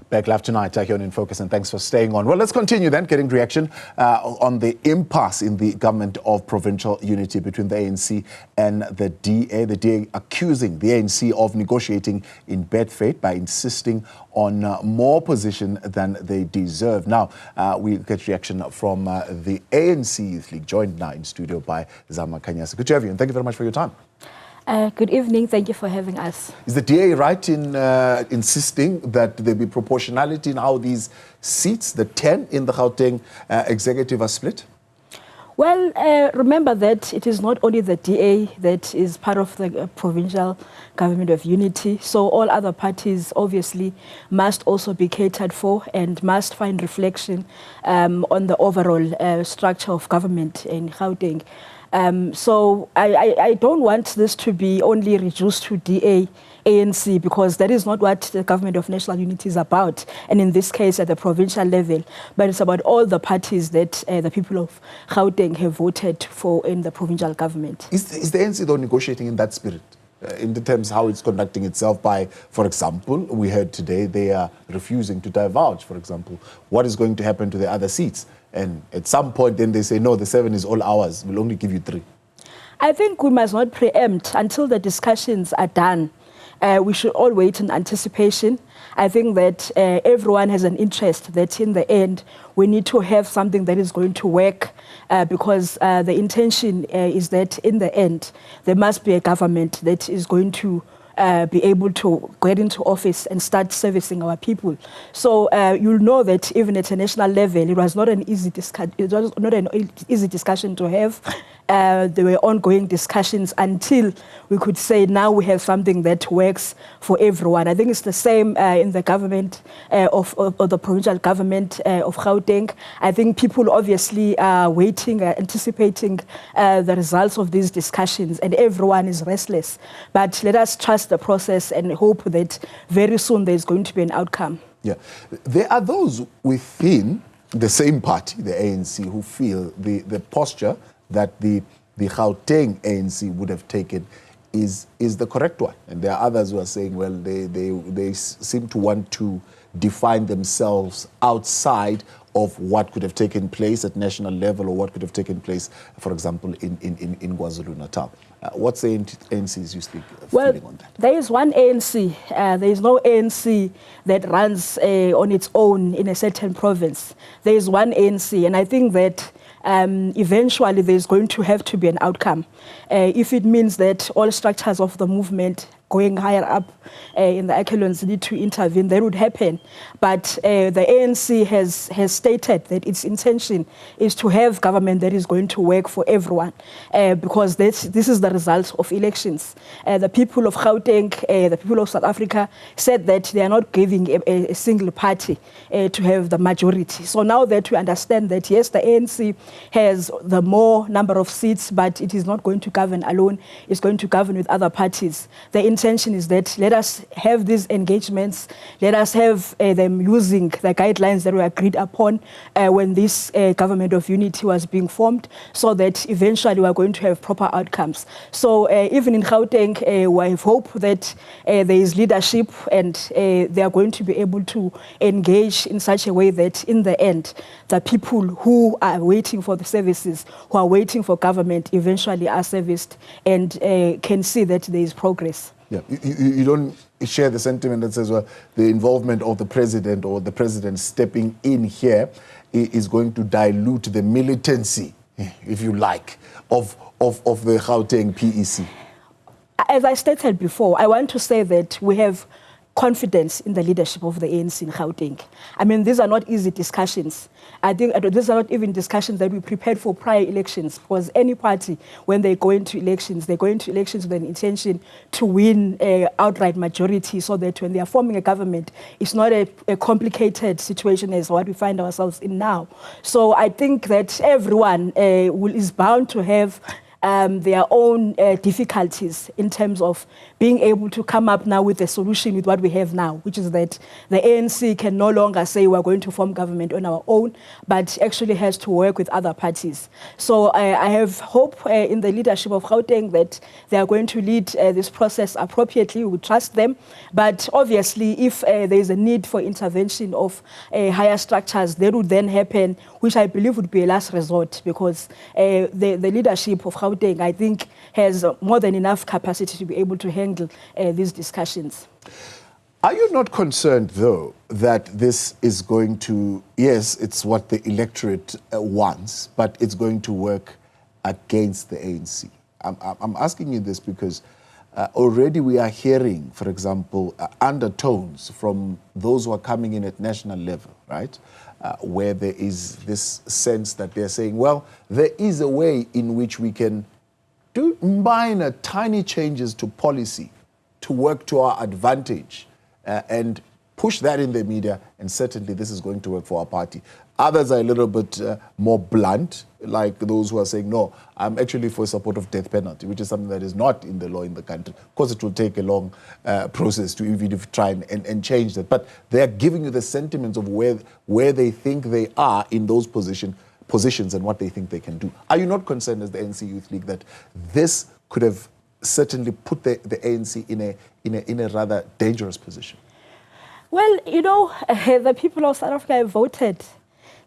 Back live tonight here on In Focus, and thanks for staying on. Well, let's continue then, getting reaction on the impasse in the government of provincial unity between the ANC and the DA. The DA accusing the ANC of negotiating in bad faith by insisting on more position than they deserve. Now, we get reaction from the ANC Youth League, joined now in studio by Zama Khanyase. Good to have you, and thank you very much for your time. Good evening. Thank you for having us. Is the DA right in insisting that there be proportionality in how these seats, the 10 in the Gauteng executive, are split? Well, remember that it is not only the DA that is part of the provincial government of unity. So all other parties obviously must also be catered for and must find reflection on the overall structure of government in Gauteng. So I don't want this to be only reduced to DA, ANC, because that is not what the government of national unity is about, and in this case at the provincial level, but it's about all the parties that the people of Gauteng have voted for in the provincial government. Is the ANC though negotiating in that spirit? In the terms how it's conducting itself by, for example, we heard today they are refusing to divulge, for example, what is going to happen to the other seats. And at some point then they say, no, the 7 is all ours, we'll only give you 3. I think we must not preempt until the discussions are done. We should all wait in anticipation. I think that everyone has an interest that in the end we need to have something that is going to work because the intention is that in the end there must be a government that is going to be able to get into office and start servicing our people. So you'll know that even at a national level, it was not an easy discussion to have. There were ongoing discussions until we could say now we have something that works for everyone. I think it's the same in the government of the provincial government of Gauteng. I think people obviously are waiting, anticipating the results of these discussions, and everyone is restless. But let us trust the process and hope that very soon there's going to be an outcome. Yeah, there are those within the same party, the ANC, who feel the posture that the Gauteng ANC would have taken is the correct one. And there are others who are saying, well, they seem to want to define themselves outside of what could have taken place at national level or what could have taken place, for example, in KwaZulu-Natal. What's the ANC's Youth League feeling on that? There is one ANC. There is no ANC that runs on its own in a certain province. There is one ANC, and I think that eventually there's going to have to be an outcome. If it means that all structures of the movement going higher up in the echelons need to intervene, that would happen. But the ANC has stated that its intention is to have government that is going to work for everyone because this is the result of elections. The people of Gauteng, the people of South Africa said that they are not giving a single party to have the majority. So now that we understand that, yes, the ANC has the more number of seats, but it is not going to govern alone, it's going to govern with other parties. The intention is that let us have these engagements, let us have them using the guidelines that were agreed upon when this government of unity was being formed, so that eventually we are going to have proper outcomes. So even in Gauteng, we have hope that there is leadership and they are going to be able to engage in such a way that in the end, the people who are waiting for the services, who are waiting for government, eventually are serviced and can see that there is progress. Yeah, you don't share the sentiment that says, well, the involvement of the president or the president stepping in here is going to dilute the militancy, if you like, of the Gauteng PEC. As I stated before, I want to say that we have confidence in the leadership of the ANC in Gauteng. I mean, these are not easy discussions. I think these are not even discussions that we prepared for prior elections, because any party, when they go into elections, they go into elections with an intention to win an outright majority, so that when they are forming a government, it's not a complicated situation as what we find ourselves in now. So I think that everyone is bound to have their own difficulties in terms of being able to come up now with a solution with what we have now, which is that the ANC can no longer say we're going to form government on our own, but actually has to work with other parties. So I have hope in the leadership of Gauteng that they are going to lead this process appropriately. We trust them. But obviously, if there is a need for intervention of higher structures, that would then happen, which I believe would be a last resort, because the leadership of Gauteng, I think, has more than enough capacity to be able to handle these discussions. Are you not concerned, though, that this is going to, yes, it's what the electorate wants, but it's going to work against the ANC? I'm asking you this because already we are hearing, for example, undertones from those who are coming in at national level, right? Where there is this sense that they're saying, well, there is a way in which we can do minor, tiny changes to policy to work to our advantage and push that in the media, and certainly this is going to work for our party. Others are a little bit more blunt, like those who are saying, no, I'm actually for support of death penalty, which is something that is not in the law in the country. Of course, it will take a long process to even try and change that. But they are giving you the sentiments of where they think they are in those positions and what they think they can do. Are you not concerned as the ANC Youth League that this could have certainly put the ANC in a rather dangerous position? Well, you know, the people of South Africa have voted.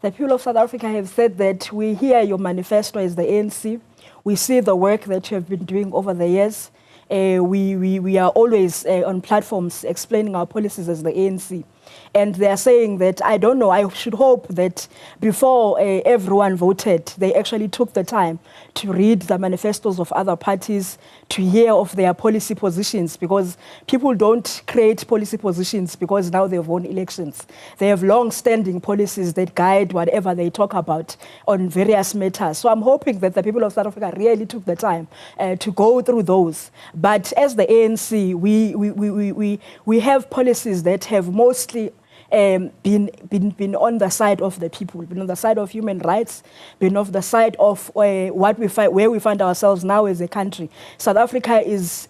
The people of South Africa have said that we hear your manifesto as the ANC. We see the work that you have been doing over the years. We are always on platforms explaining our policies as the ANC. And they are saying that, I don't know, I should hope that before everyone voted, they actually took the time to read the manifestos of other parties, to hear of their policy positions, because people don't create policy positions because now they've won elections. They have long-standing policies that guide whatever they talk about on various matters. So I'm hoping that the people of South Africa really took the time to go through those. But as the ANC, we have policies that have mostly been on the side of the people, been on the side of human rights, been on the side of where we find ourselves now as a country. South Africa is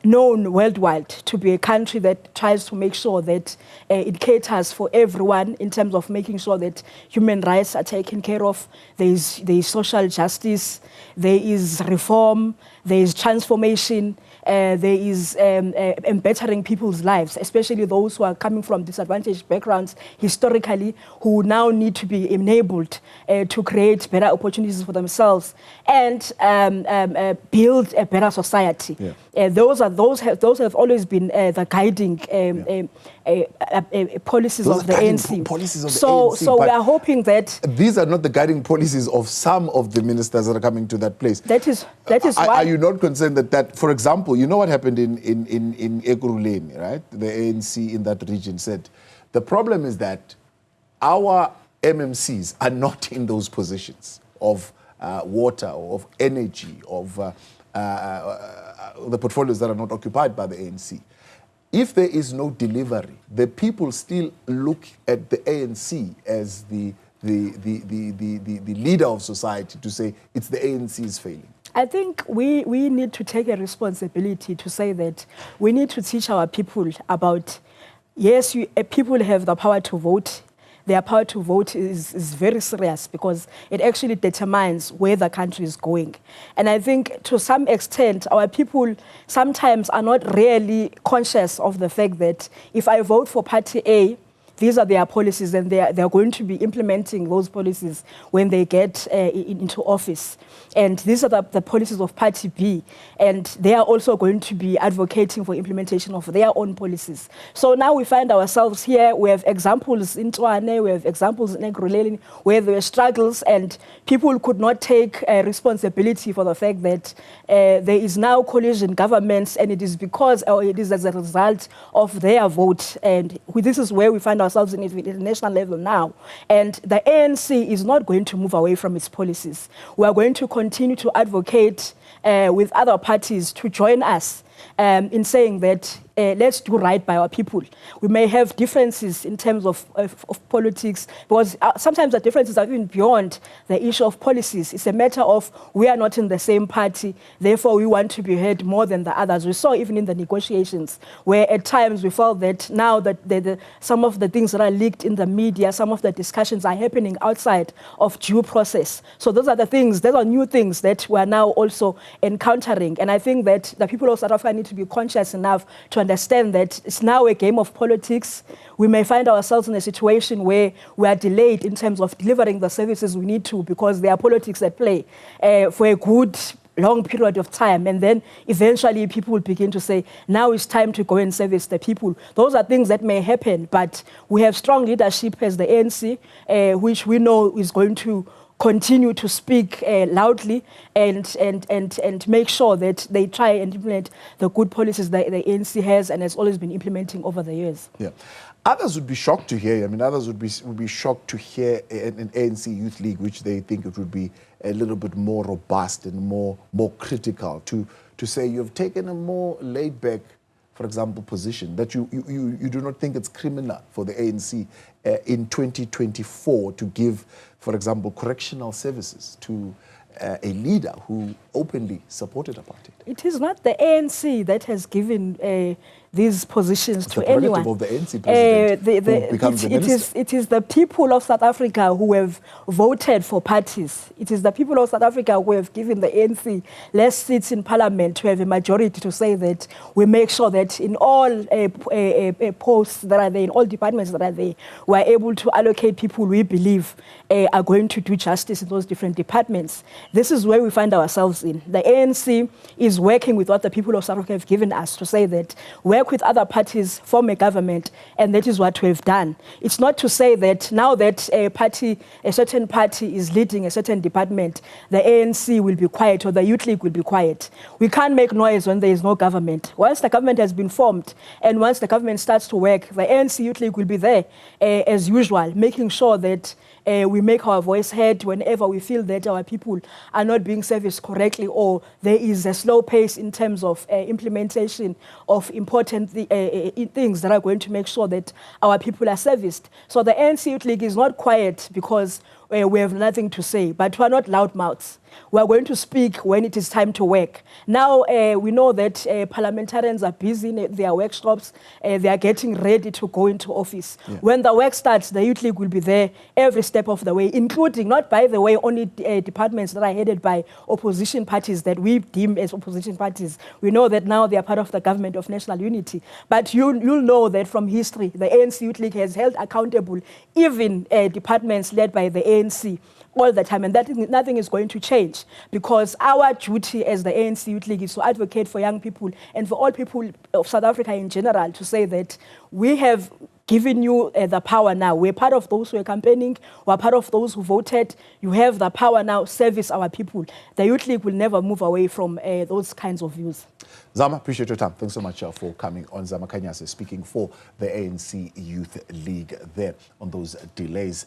known worldwide to be a country that tries to make sure that it caters for everyone in terms of making sure that human rights are taken care of. There is social justice, there is reform, there is transformation, there is bettering people's lives, especially those who are coming from disadvantaged backgrounds historically, who now need to be enabled to create better opportunities for themselves and build a better society. Yeah. Those have always been the guiding policies of the ANC. So we are hoping that these are not the guiding policies of some of the ministers that are coming to that place. That is why. Are you not concerned that, for example, you know what happened in Ekurhuleni, right? The ANC in that region said, the problem is that our MMCs are not in those positions of water, of energy, of the portfolios that are not occupied by the ANC. If there is no delivery, the people still look at the ANC as the leader of society to say it's the ANC's failing. I think we need to take a responsibility to say that we need to teach our people about, yes, people have the power to vote. Their power to vote is very serious because it actually determines where the country is going. And I think to some extent, our people sometimes are not really conscious of the fact that if I vote for party A, these are their policies and they are going to be implementing those policies when they get into office. And these are the policies of Party B. And they are also going to be advocating for implementation of their own policies. So now we find ourselves here. We have examples in Tshwane, we have examples in Ekurhuleni where there were struggles and people could not take responsibility for the fact that there is now coalition governments, and it is because, or it is as a result of their vote. And this is where we find ourselves in international level now. And the ANC is not going to move away from its policies. We are going to continue to advocate with other parties to join us in saying that let's do right by our people. We may have differences in terms of politics, because sometimes the differences are even beyond the issue of policies. It's a matter of we are not in the same party, therefore we want to be heard more than the others. We saw even in the negotiations where at times we felt that now that some of the things that are leaked in the media, some of the discussions are happening outside of due process. So those are the things, those are new things that we are now also encountering. And I think that the people of South Africa need to be conscious enough to understand that it's now a game of politics. We may find ourselves in a situation where we are delayed in terms of delivering the services we need to because there are politics at play for a good long period of time, and then eventually people will begin to say, now it's time to go and service the people. Those are things that may happen, but we have strong leadership as the ANC, which we know is going to continue to speak loudly and make sure that they try and implement the good policies that the ANC has and has always been implementing over the years. Yeah. Others would be shocked to hear, I mean, others would be shocked to hear an ANC Youth League, which they think it would be a little bit more robust and more critical, to say you've taken a more laid-back, for example, position, that you do not think it's criminal for the ANC in 2024 to give, for example, correctional services to a leader who openly supported apartheid. It is not the ANC that has given these positions to anyone. Of the ANC president who becomes the minister. It is the people of South Africa who have voted for parties. It is the people of South Africa who have given the ANC less seats in parliament to have a majority to say that we make sure that in all posts that are there, in all departments that are there, we are able to allocate people we believe are going to do justice in those different departments. This is where we find ourselves in. The ANC is working with what the people of South Africa have given us to say that work with other parties, form a government, and that is what we've done. It's not to say that now that a certain party is leading a certain department, the ANC will be quiet or the Youth League will be quiet. We can't make noise when there is no government. Once the government has been formed and once the government starts to work, the ANC Youth League will be there as usual, making sure that we make our voice heard whenever we feel that our people are not being serviced correctly or there is a slow pace in terms of implementation of important things that are going to make sure that our people are serviced. So the ANC Youth League is not quiet because we have nothing to say, but we are not loudmouths. We are going to speak when it is time to work. Now, we know that parliamentarians are busy in their workshops. They are getting ready to go into office. Yeah. When the work starts, the Youth League will be there every step of the way, including, not by the way, only departments that are headed by opposition parties that we deem as opposition parties. We know that now they are part of the government of national unity. But you'll know that from history, the ANC Youth League has held accountable even departments led by the ANC all the time, and that nothing is going to change, because our duty as the ANC Youth League is to advocate for young people and for all people of South Africa in general, to say that we have given you the power now. We're part of those who are campaigning. We're part of those who voted. You have the power now. Service our people. The Youth League will never move away from those kinds of views. Zama, appreciate your time. Thanks so much for coming on. Zama Khanyase speaking for the ANC Youth League there on those delays.